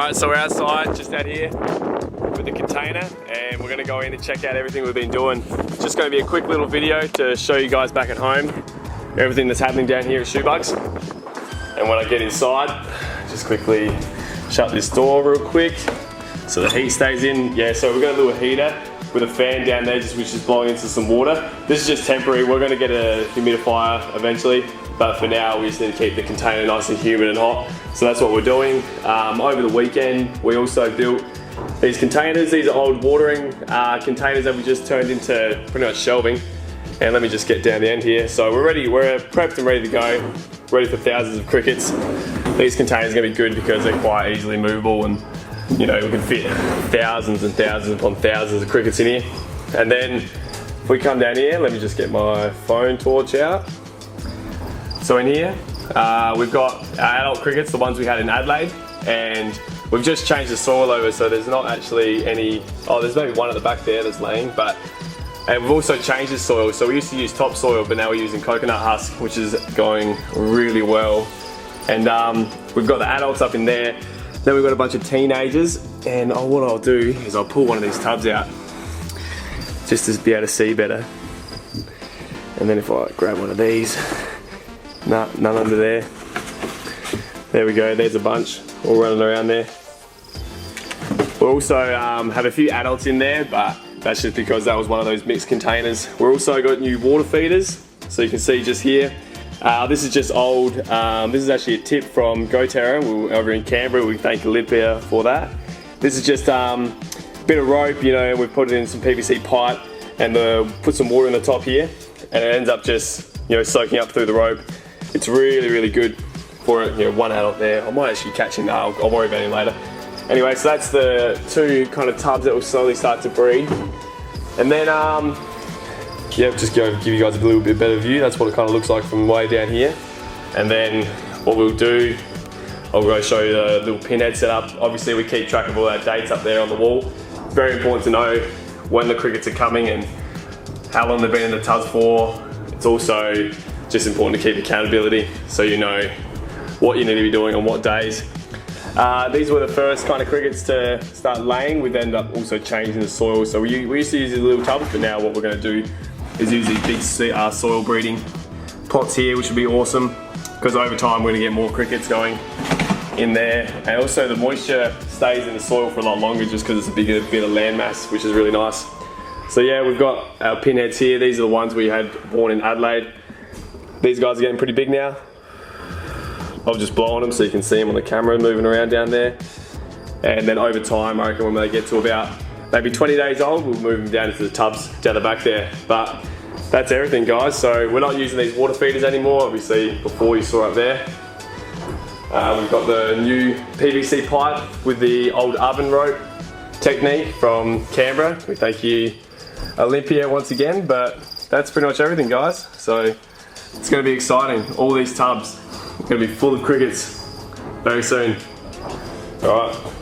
Alright, so we're outside, just out here with the container, and we're going to go in and check out everything we've been doing. It's just going to be a quick little video to show you guys back at home everything that's happening down here at Schubugs. And when I get inside, just quickly shut this door real quick so the heat stays in. Yeah, so we've got a little heater with a fan down there which is blowing into some water. This is just temporary. We're going to get a humidifier eventually, but for now we just need to keep the container nice and humid and hot. So that's what we're doing. Over the weekend we also built these containers. These are old watering containers that we just turned into pretty much shelving. And let me just get down the end here. So we're ready, we're prepped and ready to go, ready for thousands of crickets. These containers are going to be good because they're quite easily movable, and you know, we can fit thousands and thousands upon thousands of crickets in here. And then if we come down here, let me just get my phone torch out. So in here, we've got our adult crickets, the ones we had in Adelaide, and we've just changed the soil over, so there's not actually any, oh, there's maybe one at the back there that's laying, and we've also changed the soil. So we used to use topsoil, but now we're using coconut husk, which is going really well. And we've got the adults up in there. Then we've got a bunch of teenagers, and what I'll do is I'll pull one of these tubs out just to be able to see better. And then if I grab one of these, none under there. There we go, there's a bunch all running around there. We'll also have a few adults in there, but that's just because that was one of those mixed containers. We've also got new water feeders, so you can see just here. This is just old, this is actually a tip from GoTerra. We're over in Canberra. We thank Olympia for that. This is just a bit of rope, you know, we've put it in some PVC pipe and put some water in the top here, and it ends up just, you know, soaking up through the rope. It's really, really good for it. You know, one adult there. I might actually catch him now. I'll worry about him later. Anyway, so that's the two kind of tubs that will slowly start to breed. And then, yeah, just give you guys a little bit better view. That's what it kind of looks like from way down here. And then what we'll do, I'll go show you the little pinhead setup. Obviously we keep track of all our dates up there on the wall. It's very important to know when the crickets are coming and how long they've been in the tubs for. It's also just important to keep accountability so you know what you need to be doing on what days. These were the first kind of crickets to start laying. We've ended up also changing the soil. So we used to use these little tubs, but now what we're going to do is use these big soil breeding pots here, which would be awesome because over time we're going to get more crickets going in there. And also the moisture stays in the soil for a lot longer just because it's a bigger bit of land mass, which is really nice. So yeah, we've got our pinheads here. These are the ones we had born in Adelaide. These guys are getting pretty big now. I'll just blow on them so you can see them on the camera moving around down there. And then over time, I reckon when they get to about maybe 20 days old, we'll move them down into the tubs down the back there. But that's everything, guys. So we're not using these water feeders anymore. Obviously, before you saw up there. We've got the new PVC pipe with the old oven rope technique from Canberra. We thank you, Olympia, once again. But that's pretty much everything, guys. So it's going to be exciting. All these tubs are going to be full of crickets very soon. All right.